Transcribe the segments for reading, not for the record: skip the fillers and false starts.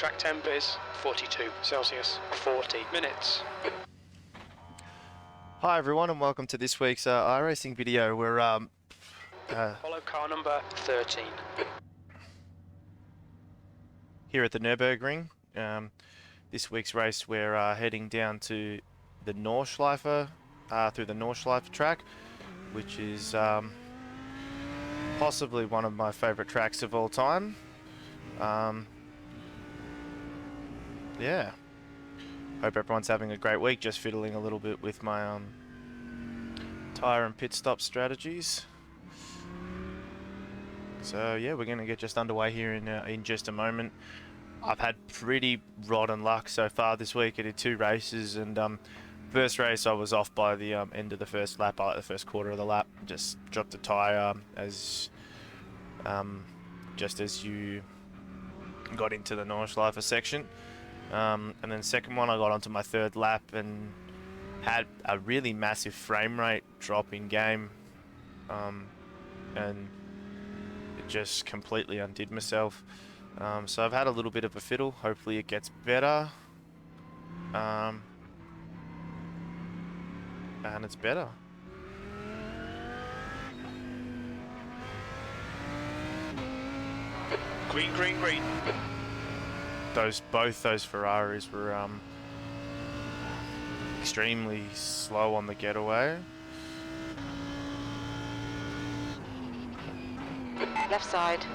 Track temp is 42 Celsius, 40 minutes. Hi everyone and welcome to this week's iRacing video. We're Follow car number 13. here at the Nürburgring. This week's race we're heading down to the Nordschleife, through the Nordschleife track, which is possibly one of my favourite tracks of all time. Yeah. Hope everyone's having a great week. Just fiddling a little bit with my tyre and pit stop strategies. So yeah, we're going to get just underway here in just a moment. I've had pretty rotten luck so far this week. I did 2 races, and first race I was off by the end of the first lap, like the first quarter of the lap. Just dropped a tyre just as you got into the Nordschleife section. And then second one I got onto my third lap and had a really massive frame rate drop in game, and it just completely undid myself. So I've had a little bit of a fiddle. Hopefully it gets better, and it's better. Green, green, green. Both those Ferraris were extremely slow on the getaway. Left side,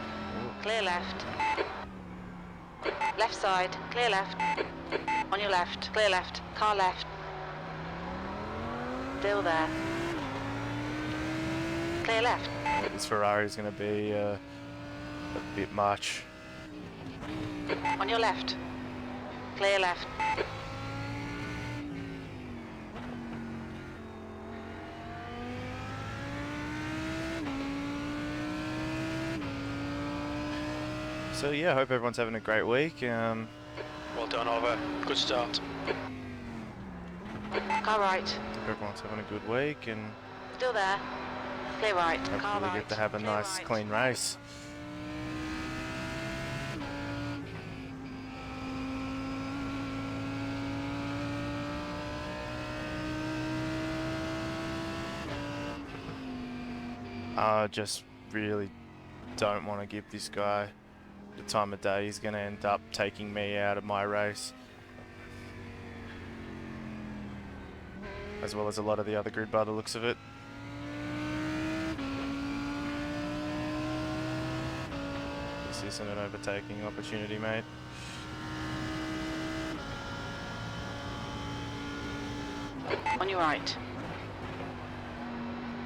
clear left. Left side, clear left. On your left, clear left, car left. Still there. Clear left. This Ferrari is going to be a bit much. On your left, clear left. So yeah, I hope everyone's having a great week. Well done, Oliver. Good start. Car right. Hope everyone's having a good week, and Still there. Clear right, car hopefully we right. get to have a clear nice, right. clean race. I just really don't want to give this guy the time of day. He's going to end up taking me out of my race, as well as a lot of the other grid by the looks of it. This isn't an overtaking opportunity, mate. On your right.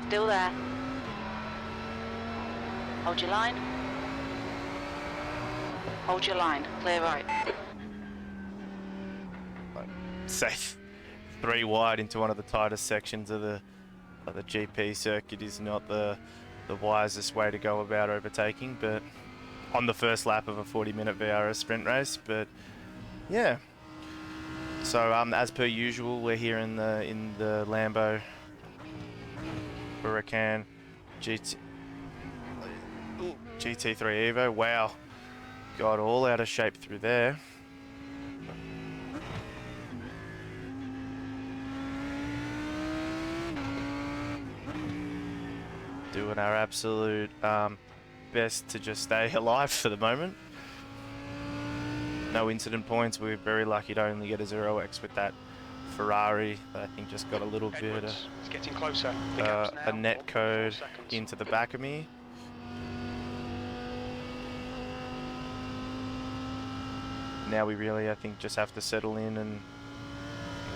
Still there. Hold your line. Hold your line. Clear right. Safe. 3 wide into one of the tightest sections of the GP circuit is not the wisest way to go about overtaking, but on the first lap of a 40-minute VRS sprint race. But yeah. So as per usual, we're here in the Lambo Huracan GT3 Evo. Wow, got all out of shape through there. Doing our absolute best to just stay alive for the moment. No incident points. We're very lucky to only get a 0x with that Ferrari. I think just got a little bit of It's getting closer. a net code into the back of me. Now we really, I think, just have to settle in and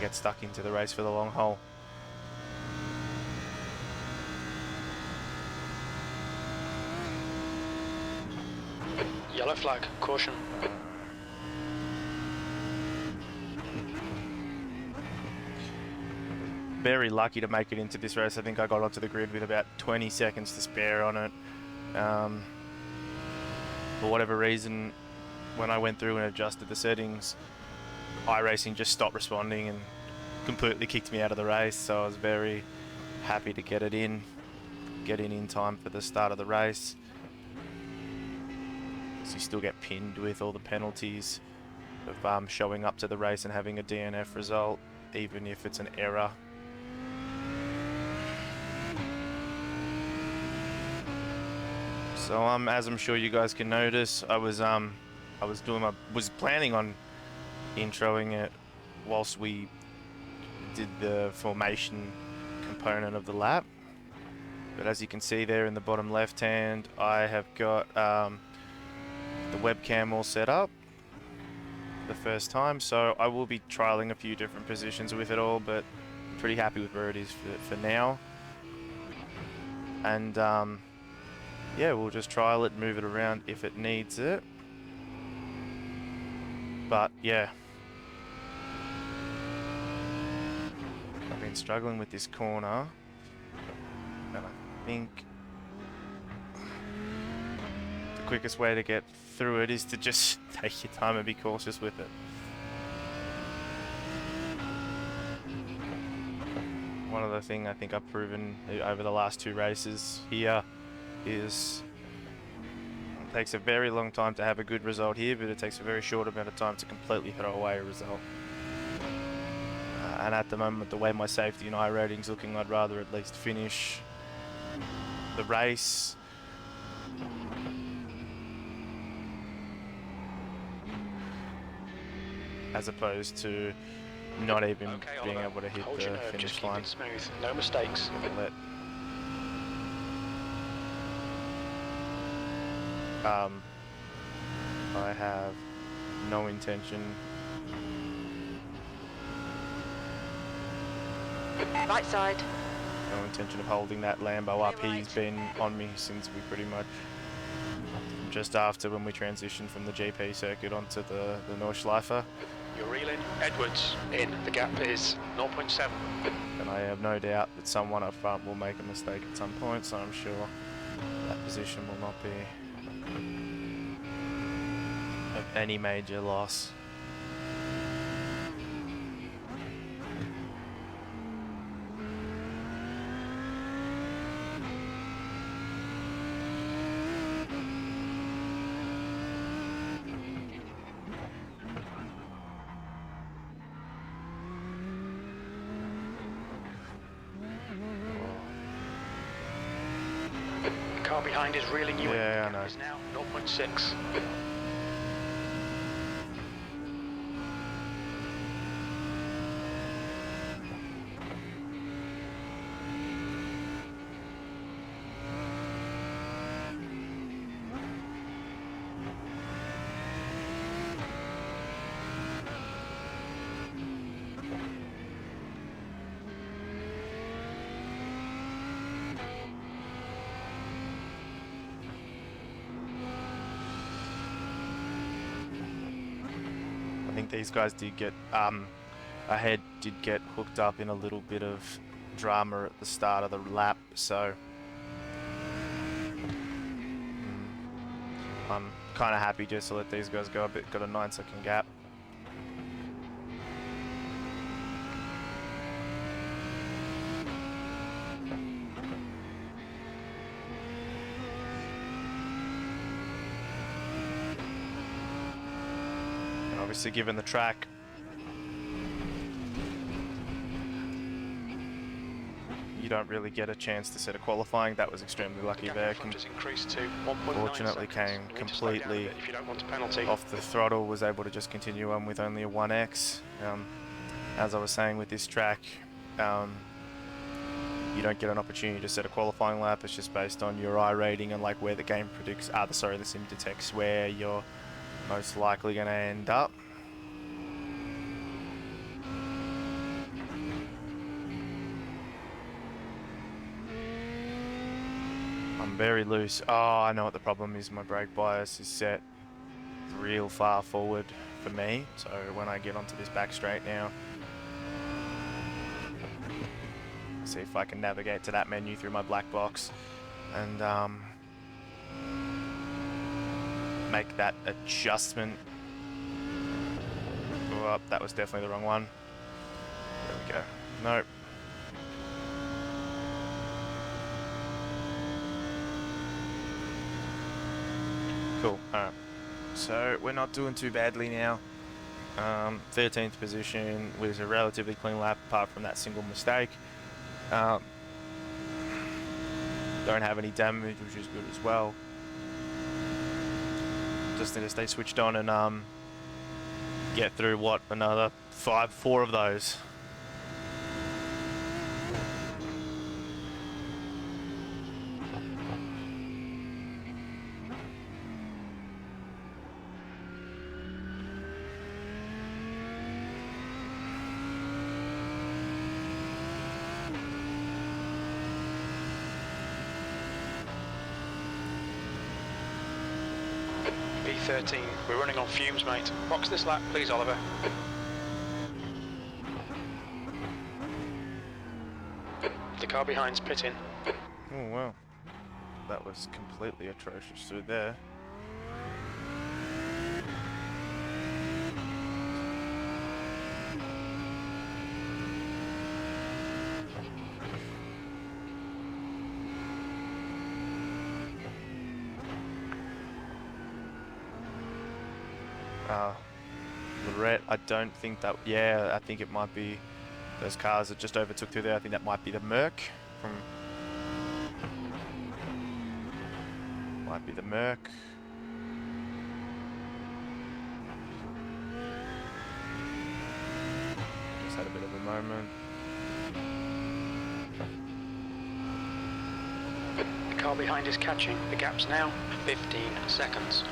get stuck into the race for the long haul. Yellow flag, caution. Very lucky to make it into this race. I think I got onto the grid with about 20 seconds to spare on it. For whatever reason, when I went through and adjusted the settings, iRacing just stopped responding and completely kicked me out of the race. So I was very happy to get in time for the start of the race. So you still get pinned with all the penalties of showing up to the race and having a DNF result, even if it's an error. So as I'm sure you guys can notice, I was planning on introing it whilst we did the formation component of the lap, but as you can see there in the bottom left hand, I have got the webcam all set up for the first time, so I will be trialing a few different positions with it all, but I'm pretty happy with where it is for now. And yeah, we'll just trial it, move it around if it needs it. But yeah, I've been struggling with this corner, and I think the quickest way to get through it is to just take your time and be cautious with it. One other thing I think I've proven over the last 2 races here is it takes a very long time to have a good result here, but it takes a very short amount of time to completely throw away a result. And at the moment, the way my safety and I rating's looking, I'd rather at least finish the race as opposed to not even being able to hit the finish line. Just keep it smooth, no mistakes. I have no intention. Right side. No intention of holding that Lambo up. He's been on me since we pretty much just after when we transitioned from the GP circuit onto the Nordschleife. You're reeling. Edwards in. The gap is 0.7. And I have no doubt that someone up front will make a mistake at some point, so I'm sure that position will not be of any major loss. The car behind is reeling you in. Yeah, The gap is now 0.6. I think these guys did get, ahead did get hooked up in a little bit of drama at the start of the lap, so I'm kind of happy just to let these guys go a bit. Got a 9-second gap. Obviously, given the track, you don't really get a chance to set a qualifying. That was extremely lucky there. Fortunately came completely off the throttle, was able to just continue on with only a 1x. As I was saying with this track, you don't get an opportunity to set a qualifying lap. It's just based on your I rating and like where the game predicts, the sim detects where you're most likely going to end up. I'm very loose. Oh, I know what the problem is. My brake bias is set real far forward for me. So when I get onto this back straight now, see if I can navigate to that menu through my black box and make that adjustment. Oh, that was definitely the wrong one. There we go. Nope. Cool. Alright. So we're not doing too badly now. 13th position with a relatively clean lap apart from that single mistake. Don't have any damage, which is good as well. Just need to stay switched on and get through what, another 4 of those. B13, we're running on fumes, mate. Box this lap, please, Oliver. The car behind's pitting. Oh wow, that was completely atrocious through there. Lorette, I don't think that, yeah, I think it might be those cars that just overtook through there. I think that might be the Merc from, might be the Merc. Just had a bit of a moment. The car behind is catching. The gap's now 15 seconds.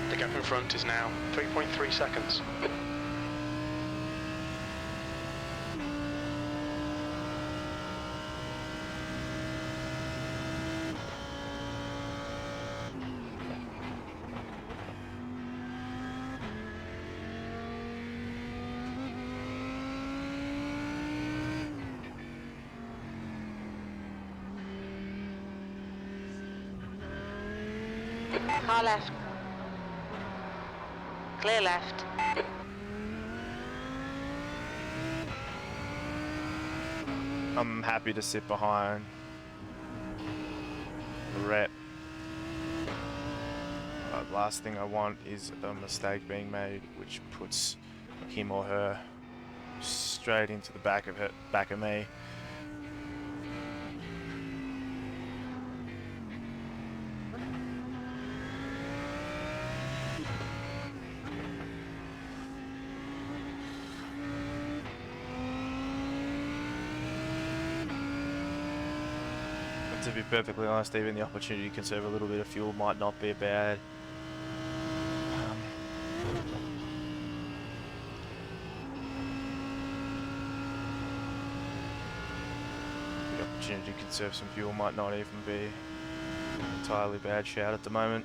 The gap in front is now 3.3 seconds. Car left. Clear left. I'm happy to sit behind the rep. Last thing I want is a mistake being made which puts him or her straight into the back of me. To be perfectly honest, even the opportunity to conserve a little bit of fuel might not be bad. The opportunity to conserve some fuel might not even be an entirely bad shout at the moment.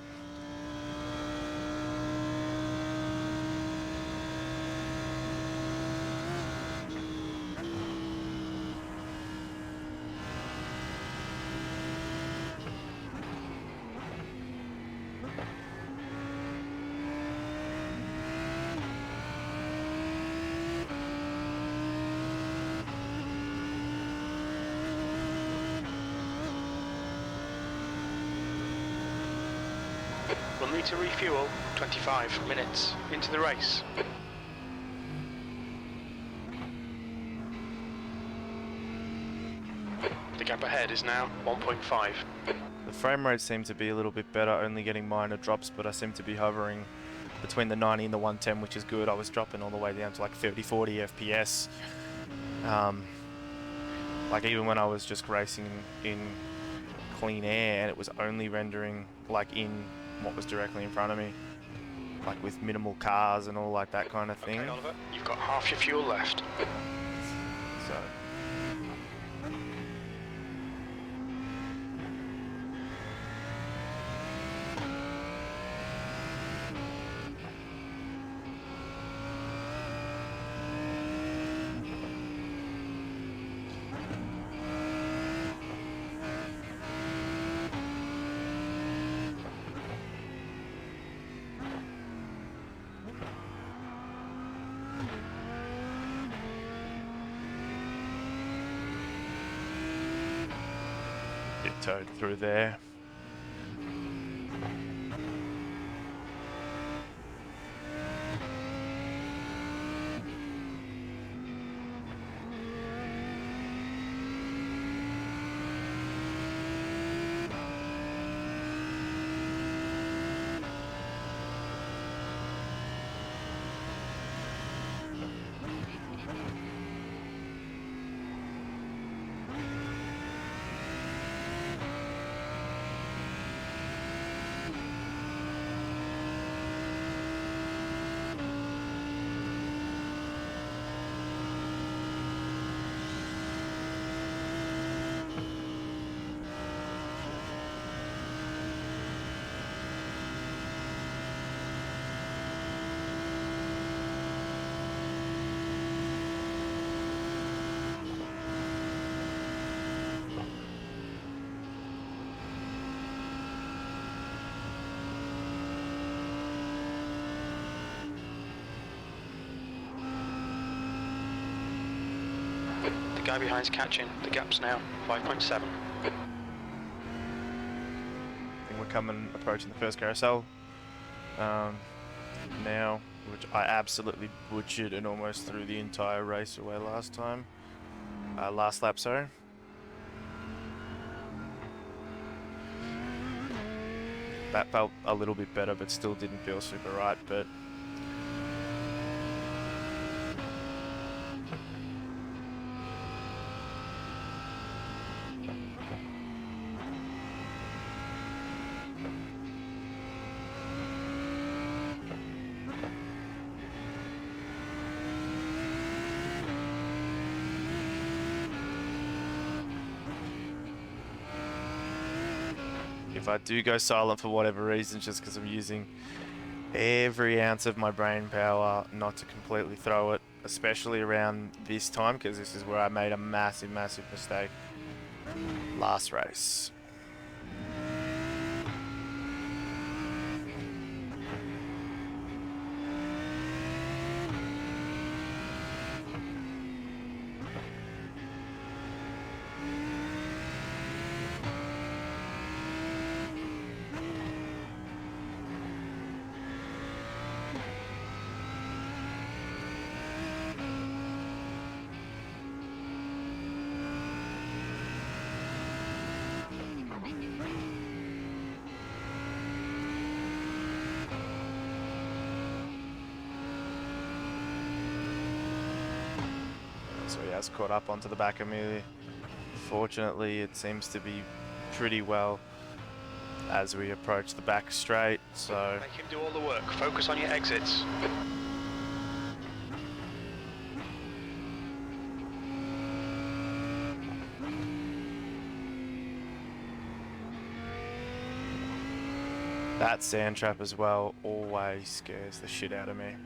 We'll need to refuel 25 minutes into the race. The gap ahead is now 1.5. The frame rates seem to be a little bit better, only getting minor drops, but I seem to be hovering between the 90 and the 110, which is good. I was dropping all the way down to like 30-40 FPS. Like even when I was just racing in clean air and it was only rendering like in what was directly in front of me, like with minimal cars and all like that kind of thing. Okay, Oliver, you've got half your fuel left. So towed through there. The guy behind's catching. The gap's now 5.7. I think we're approaching the first carousel now, which I absolutely butchered and almost threw the entire race away last lap, sorry. That felt a little bit better, but still didn't feel super right, but if I do go silent for whatever reason, just because I'm using every ounce of my brain power not to completely throw it, especially around this time, because this is where I made a massive mistake last race. So he has caught up onto the back of me. Fortunately, it seems to be pretty well as we approach the back straight, so... Make him do all the work. Focus on your exits. That sand trap as well always scares the shit out of me.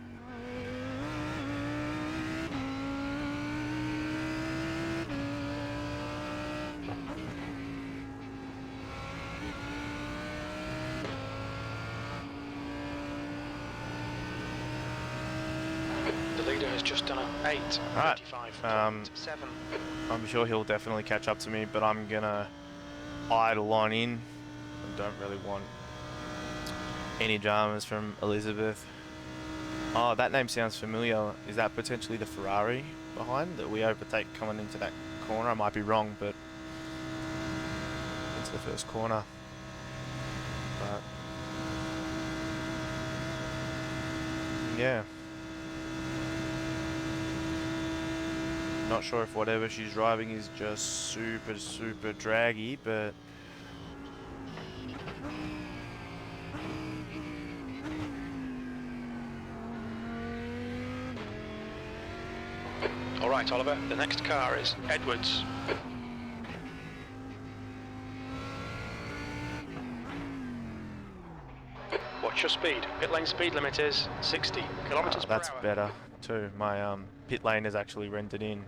The leader has just done an 8. Right. 7. I'm sure he'll definitely catch up to me, but I'm gonna idle on in. I don't really want any dramas from Elizabeth. Oh, that name sounds familiar. Is that potentially the Ferrari behind that we overtake coming into that corner? I might be wrong, but it's the first corner. But yeah. Not sure if whatever she's driving is just super draggy, but All right, Oliver, the next car is Edwards. Watch your speed. Pit lane speed limit is 60 kilometers per hour. that's better too. My pit lane is actually rendered in.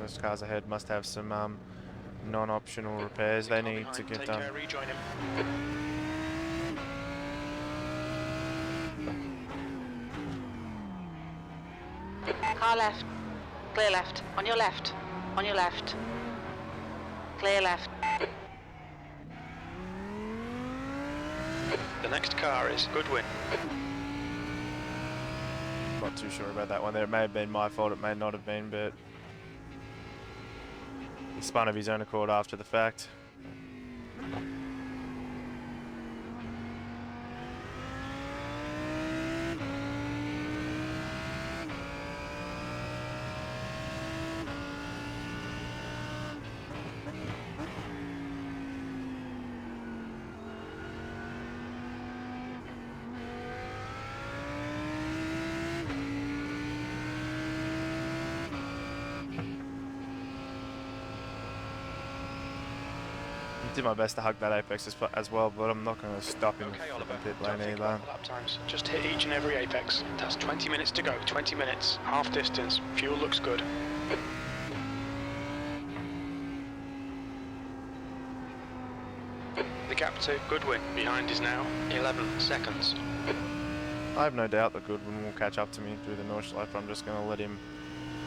Those cars ahead must have some non-optional repairs they need to get done. Rejoin him. Car left. Clear left. On your left. On your left. Clear left. The next car is Goodwin. Not too sure about that one there. It may have been my fault, it may not have been, but he spun of his own accord after the fact. Did my best to hug that apex as well, but I'm not going to stop him Okay, from Oliver. pit Don't lane think either. about the lap times. Just hit each and every apex. That's 20 minutes to go. 20 minutes. Half distance. Fuel looks good. The gap to Goodwin behind is now 11 seconds. I have no doubt that Goodwin will catch up to me through the Nordschleife. I'm just going to let him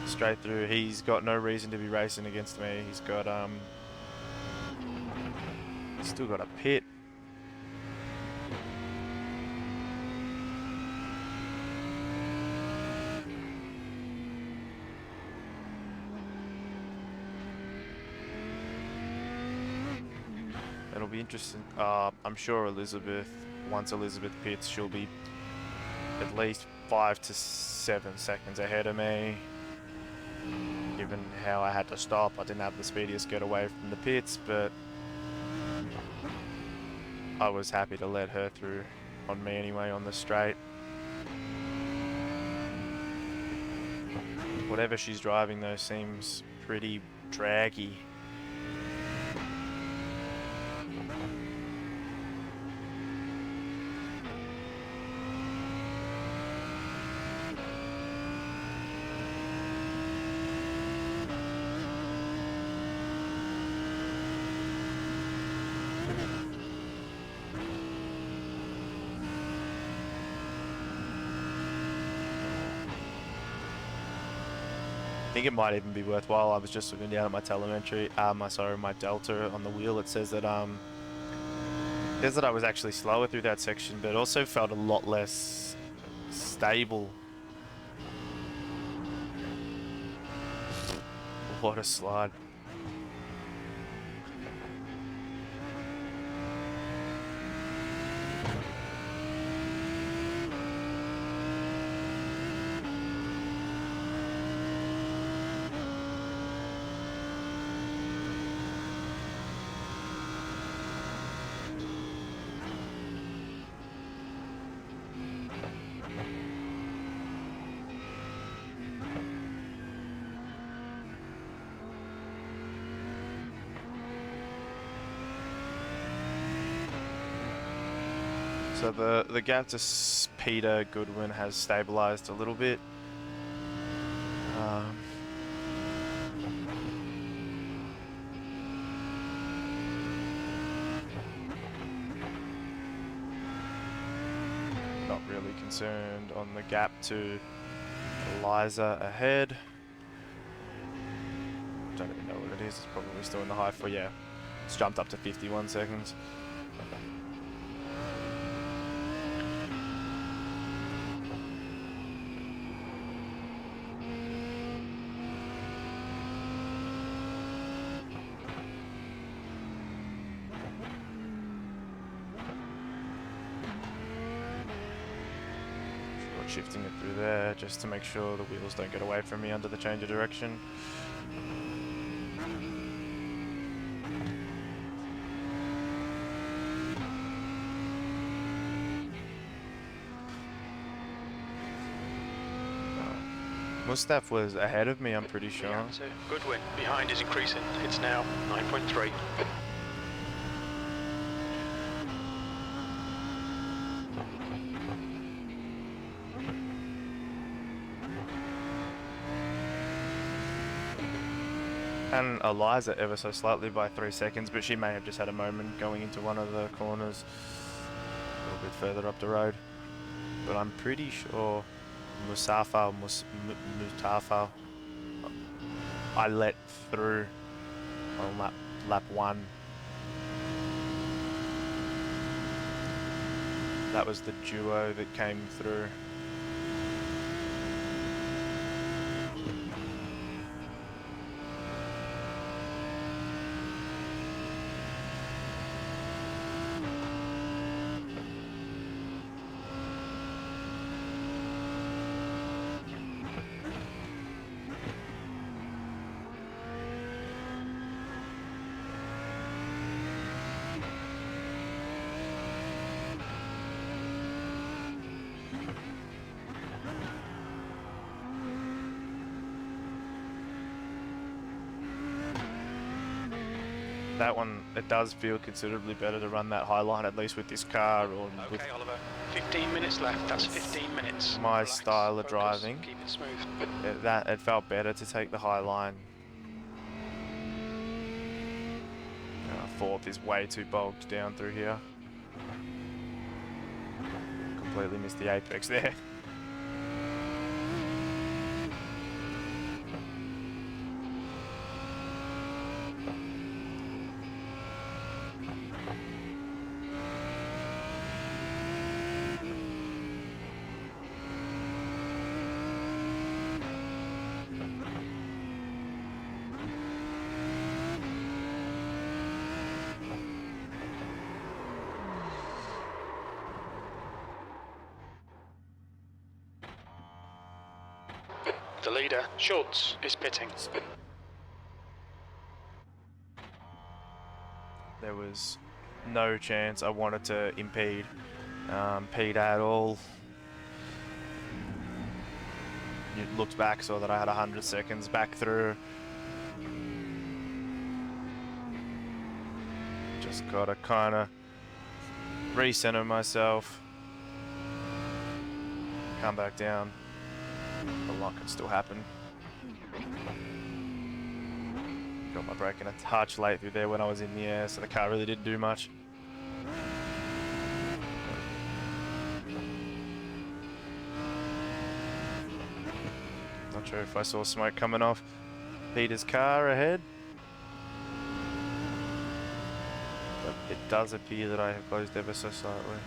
straight through. He's got no reason to be racing against me. He's got still got a pit. It'll be interesting. I'm sure once Elizabeth pits, she'll be at least 5 to 7 seconds ahead of me. Given how I had to stop, I didn't have the speediest getaway from the pits, but I was happy to let her through on me anyway on the straight. Whatever she's driving though seems pretty draggy. I think it might even be worthwhile. I was just looking down at my telemetry, my delta on the wheel. It says that I was actually slower through that section, but it also felt a lot less stable. What a slide. So the gap to Peter Goodwin has stabilized a little bit. Not really concerned on the gap to Eliza ahead. Don't even know what it is. It's probably still in the high four. Yeah, it's jumped up to 51 seconds. Shifting it through there just to make sure the wheels don't get away from me under the change of direction. Mustaf was ahead of me, I'm pretty sure. Yeah, so Goodwin behind is increasing. It's now 9.3. and Eliza ever so slightly by 3 seconds, but she may have just had a moment going into one of the corners a little bit further up the road. But I'm pretty sure Mustafa, I let through on lap 1. That was the duo that came through. That one, it does feel considerably better to run that high line, at least with this car. Or with Okay, Oliver. 15 minutes left. That's 15 minutes. my Relax, style of focus, driving. keep it smooth. It felt better to take the high line. Fourth is way too bogged down through here. Completely missed the apex there. The leader, Schultz, is pitting. There was no chance I wanted to impede Pete at all. Looked back, saw that I had 100 seconds back through. Just gotta kind of recenter myself, come back down. A lot can still happen. Got my braking a touch late through there when I was in the air, so the car really didn't do much. Not sure if I saw smoke coming off Peter's car ahead, but it does appear that I have closed ever so slightly.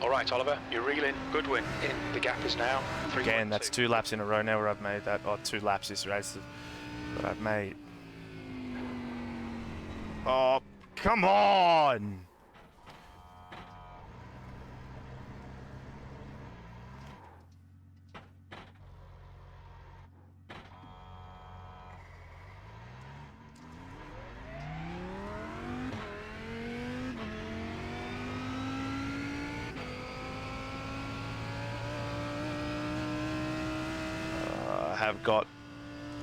All right, Oliver, you're reeling. Good win. In. The gap is now 3.2. Again, that's 2 laps in a row now where I've made that, or 2 laps this race that I've made. Oh, come on! Have got,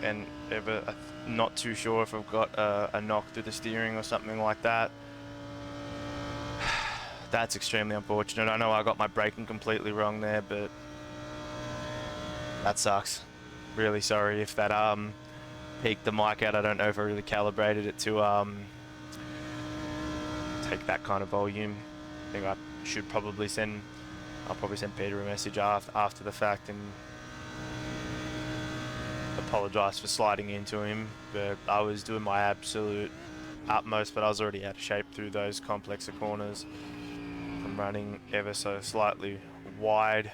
and not too sure if I've got a knock through the steering or something like that. That's extremely unfortunate. I know I got my braking completely wrong there, but that sucks. Really sorry if that peaked the mic out. I don't know if I really calibrated it to take that kind of volume. I think I should probably I'll probably send Peter a message after the fact and apologise for sliding into him, but I was doing my absolute utmost, but I was already out of shape through those complexer corners from running ever so slightly wide.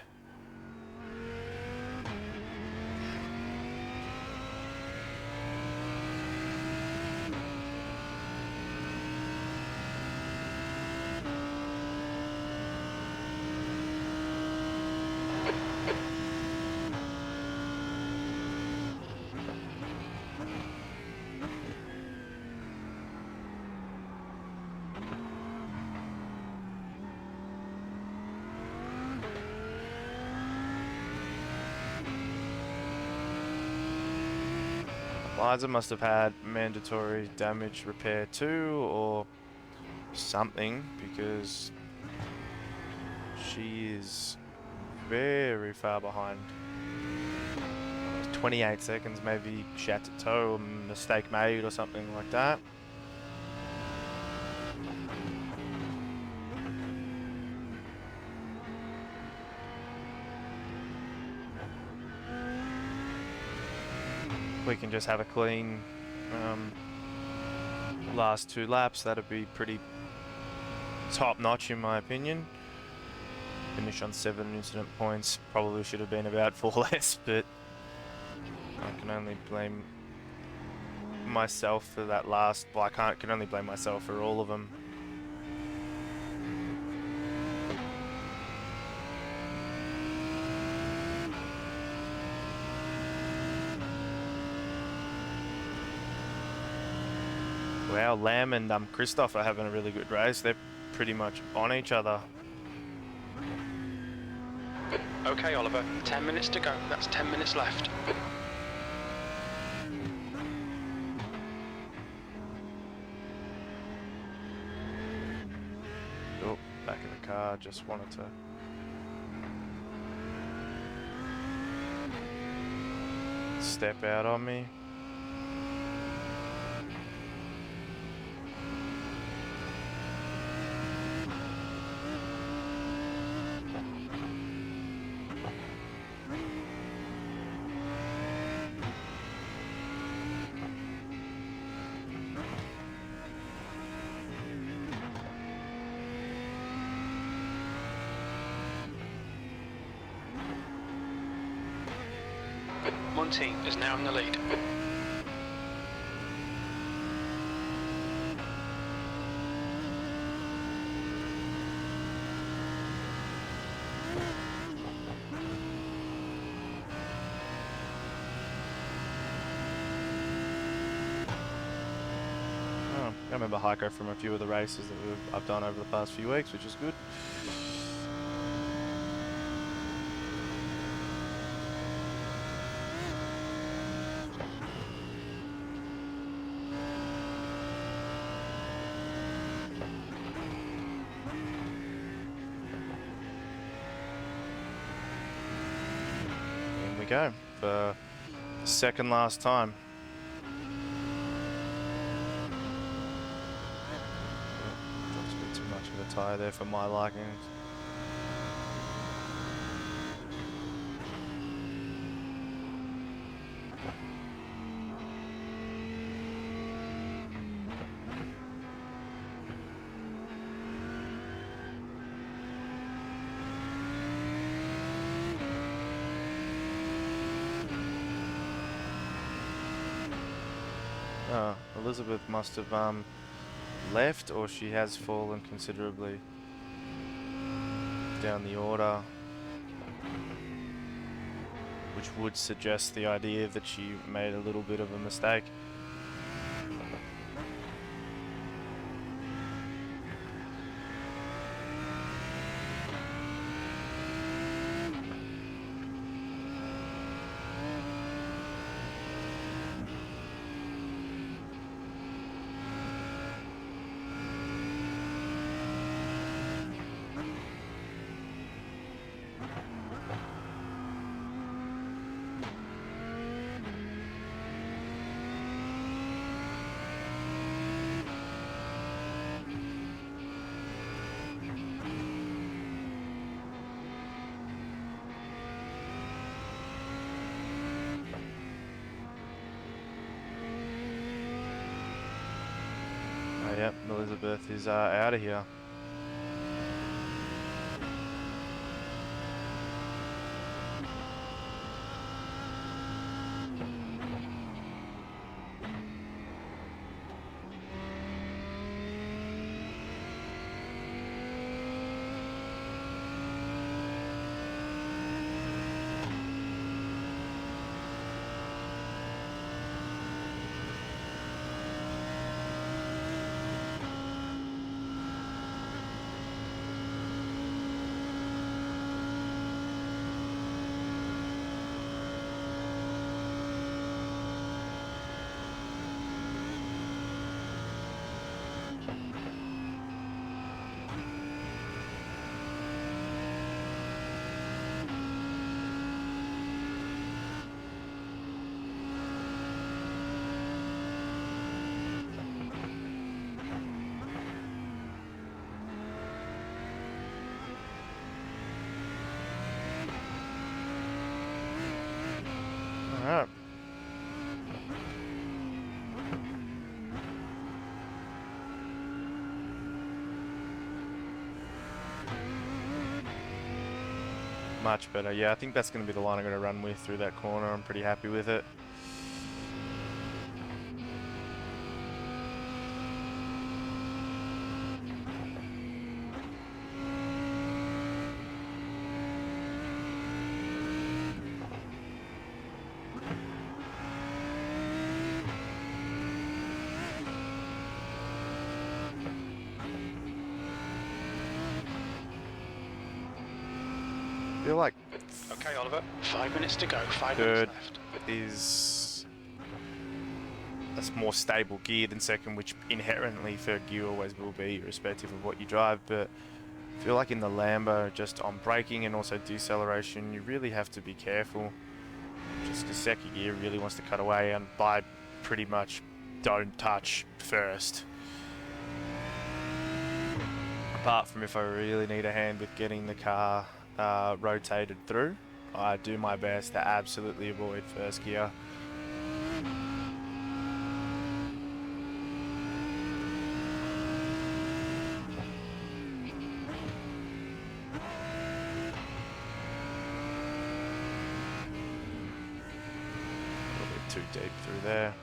Liza must have had mandatory damage repair too, or something, because she is very far behind. 28 seconds, maybe she had to tow, a mistake made or something like that. We can just have a clean last 2 laps. That'd be pretty top notch in my opinion. Finish on 7 incident points. Probably should have been about 4 less, but I can only blame myself for that last. Well, I can only blame myself for all of them. Wow, Lamb and Christoph are having a really good race. They're pretty much on each other. Okay, Oliver, 10 minutes to go. That's 10 minutes left. Oh, back of the car, just wanted to... step out on me. Monty is now in the lead. Oh, I remember Heiko from a few of the races that I've done over the past few weeks, which is good. Go for the second last time. Dropped a bit too much of a tyre there for my liking. Elizabeth must have left, or she has fallen considerably down the order, which would suggest the idea that she made a little bit of a mistake. Yep, Elizabeth is out of here. much, but yeah, I think that's going to be the line I'm going to run with through that corner. I'm pretty happy with it. I feel like Okay, Oliver, 5 minutes to go, 5 third minutes left. is a more stable gear than second, which inherently third gear always will be, irrespective of what you drive. But I feel like in the Lambo, just on braking and also deceleration, you really have to be careful. Just because second gear really wants to cut away, and by pretty much don't touch first. Apart from if I really need a hand with getting the car rotated through, I do my best to absolutely avoid first gear. A little bit too deep through there.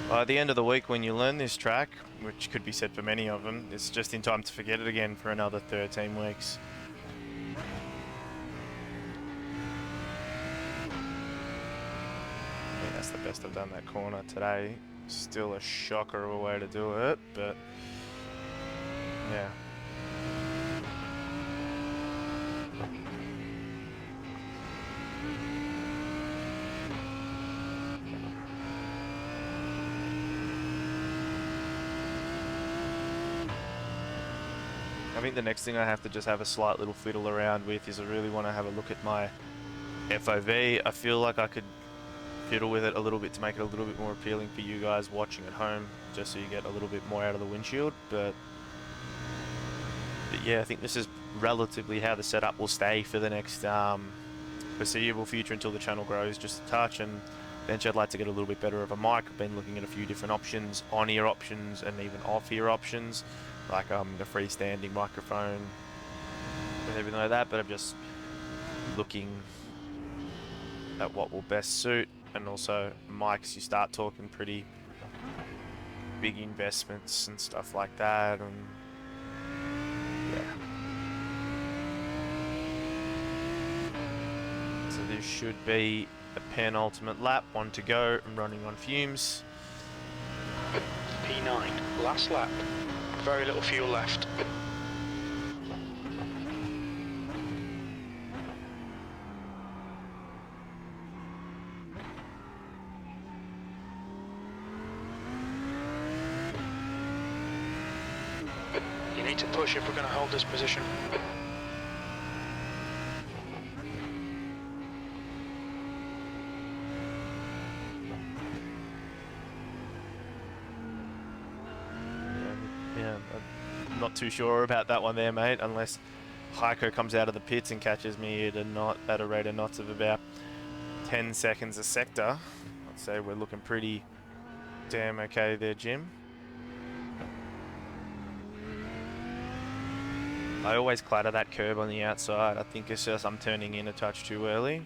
By the end of the week, when you learn this track, which could be said for many of them, it's just in time to forget it again for another 13 weeks. I think that's the best I've done that corner today. Still a shocker of a way to do it, but yeah. I think the next thing I have to just have a slight little fiddle around with is I really want to have a look at my FOV. I feel like I could fiddle with it a little bit to make it a little bit more appealing for you guys watching at home, just so you get a little bit more out of the windshield. But yeah, I think this is relatively how the setup will stay for the next foreseeable future until the channel grows just a touch. And eventually I'd like to get a little bit better of a mic. I've been looking at a few different options, on-ear options and even off-ear options, like the freestanding microphone and everything like that. But I'm just looking at what will best suit. And also mics, you start talking pretty big investments and stuff like that, and yeah. So this should be a penultimate lap, 1 to go. I'm running on fumes. P9, last lap. Very little fuel left. You need to push if we're going to hold this position. Yeah, I'm not too sure about that one there, mate, unless Heiko comes out of the pits and catches me at a rate of knots of about 10 seconds a sector. I'd say we're looking pretty damn okay there, Jim. I always clatter that curb on the outside. I think it's just I'm turning in a touch too early.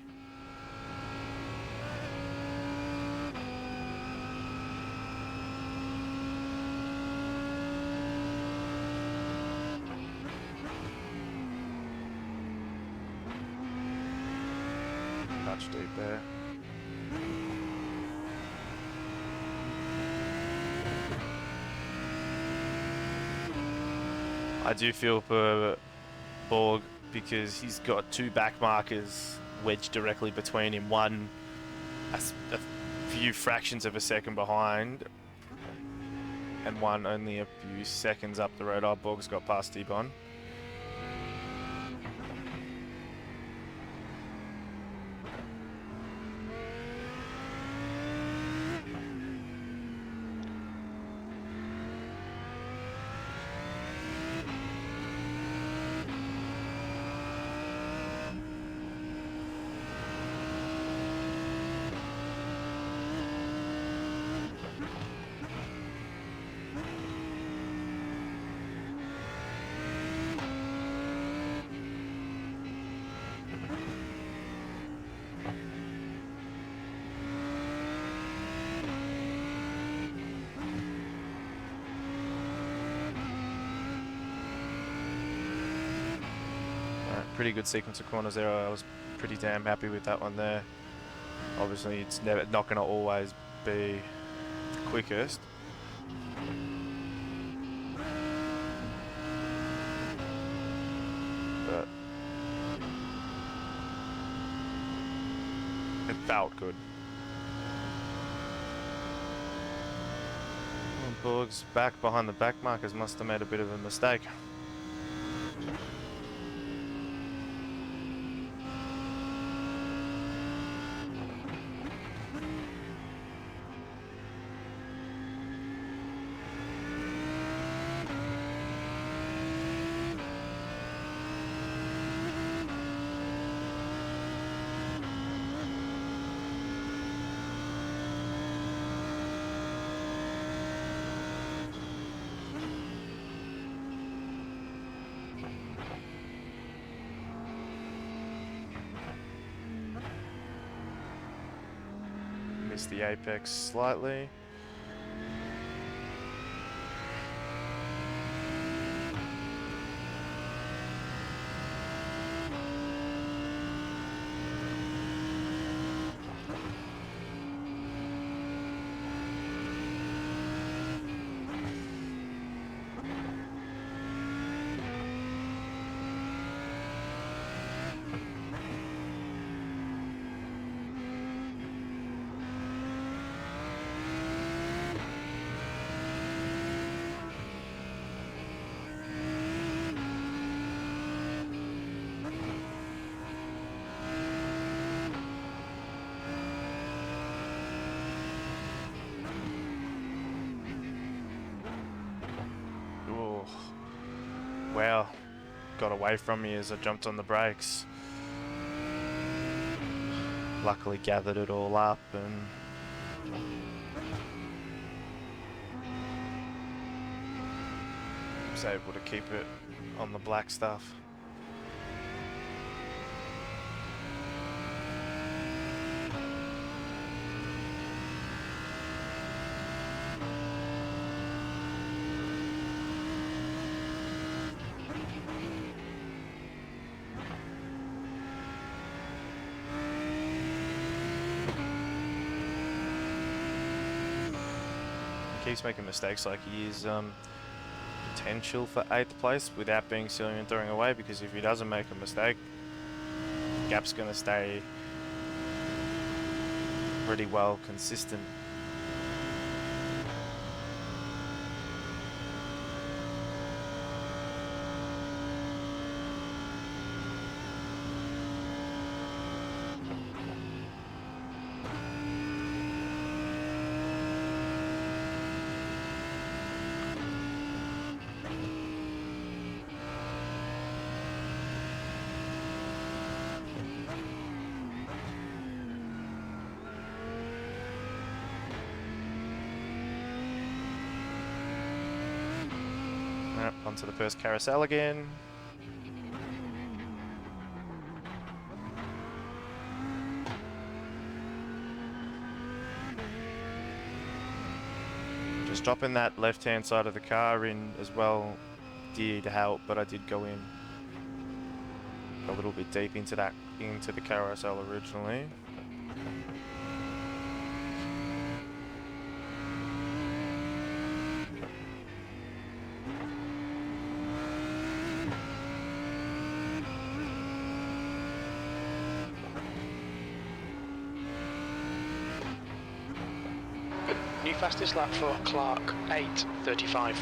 Touch deep there. I do feel for Borg because he's got 2 back markers wedged directly between him, one a few fractions of a second behind and one only a few seconds up the road. Oh, Borg's got past T-Bon. pretty good sequence of corners there. I was pretty damn happy with that one there. Obviously, it's not going to always be the quickest. But it felt good. Borg's back behind the back markers must have made a bit of a mistake. Missed the apex slightly. Wow, got away from me as I jumped on the brakes. Luckily gathered it all up and was able to keep it on the black stuff. Keeps making mistakes like he is potential for 8th place without being silly and throwing away, because if he doesn't make a mistake, the gap's going to stay pretty well consistent. Onto the first carousel again. Just dropping that left-hand side of the car in as well did help, but I did go in a little bit deep into the carousel originally. New fastest lap for Clark, 8:35.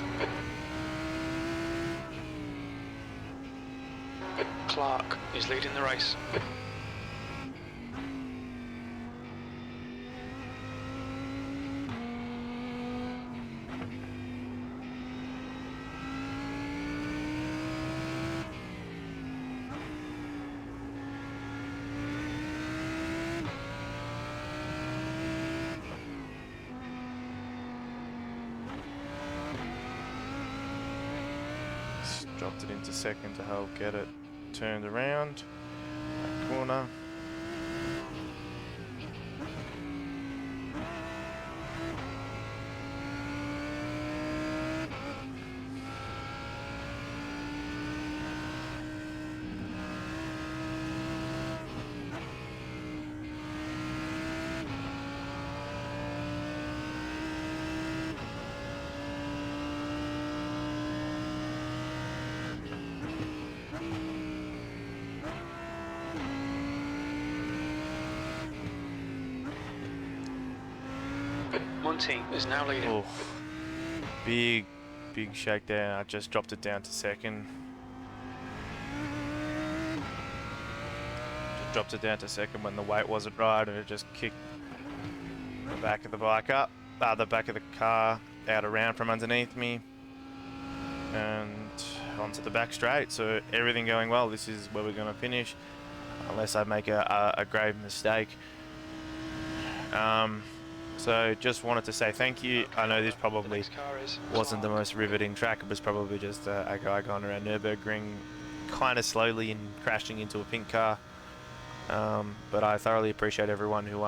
Clark is leading the race. Dropped it into second to help get it turned around. That corner. One team is now leading. Oh, big shakedown. I just dropped it down to second. Just dropped it down to second when the weight wasn't right, and it just kicked the back of the bike up, the back of the car out around from underneath me, and onto the back straight. So everything going well. This is where we're going to finish, unless I make a grave mistake. So just wanted to say thank you. I know this probably wasn't the most riveting track. It was probably just a guy going around Nürburgring kind of slowly and crashing into a pink car. But I thoroughly appreciate everyone who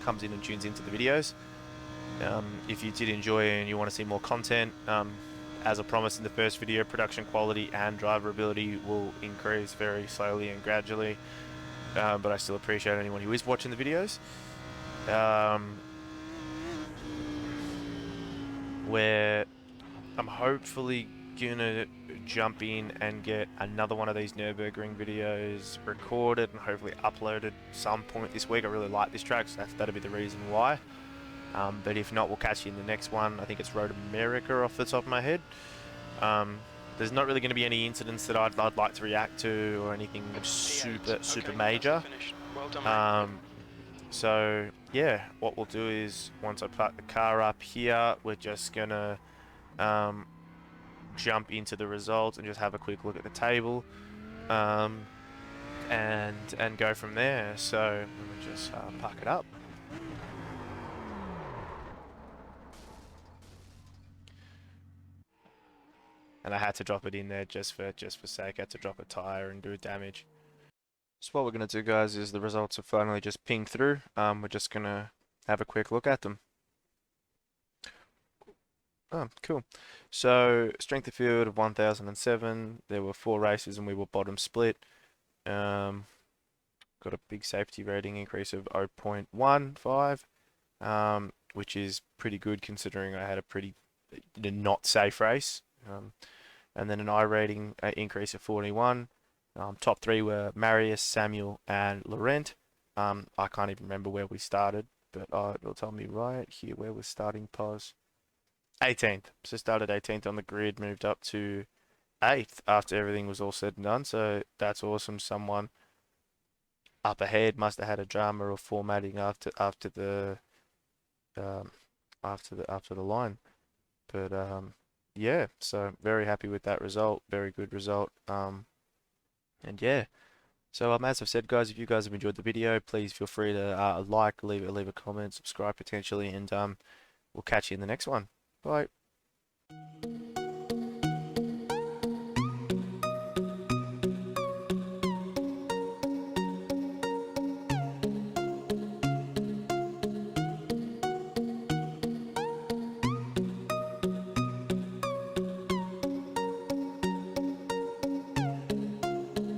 comes in and tunes into the videos. If you did enjoy and you want to see more content, as I promised in the first video, production quality and driver ability will increase very slowly and gradually. But I still appreciate anyone who is watching the videos. Where I'm hopefully gonna jump in and get another one of these Nürburgring videos recorded and hopefully uploaded some point this week. I really like this track, so that'll be the reason why. But if not, we'll catch you in the next one. I think it's Road America off the top of my head. There's not really going to be any incidents that I'd like to react to or anything super major. Well done, mate. So yeah, what we'll do is once I park the car up here, we're just gonna jump into the results and just have a quick look at the table, and go from there. So let me just park it up. And I had to drop it in there just for sake. I had to drop a tire and do damage. So what we're going to do, guys, is the results have finally just pinged through. We're just going to have a quick look at them. Oh, cool. So, strength of field of 1007. There were 4 races and we were bottom split. Got a big safety rating increase of 0.15, which is pretty good considering I had a pretty not safe race. And then an I rating increase of 41. Top 3 were Marius, Samuel, and Laurent. I can't even remember where we started, but it'll tell me right here where we're starting. Pause. 18th. So started 18th on the grid, moved up to 8th after everything was all said and done. So that's awesome. Someone up ahead must have had a drama or formatting after the line. But yeah, so very happy with that result. Very good result. And yeah, so as I've said, guys, if you guys have enjoyed the video, please feel free to like, leave a comment, subscribe potentially, and we'll catch you in the next one. Bye.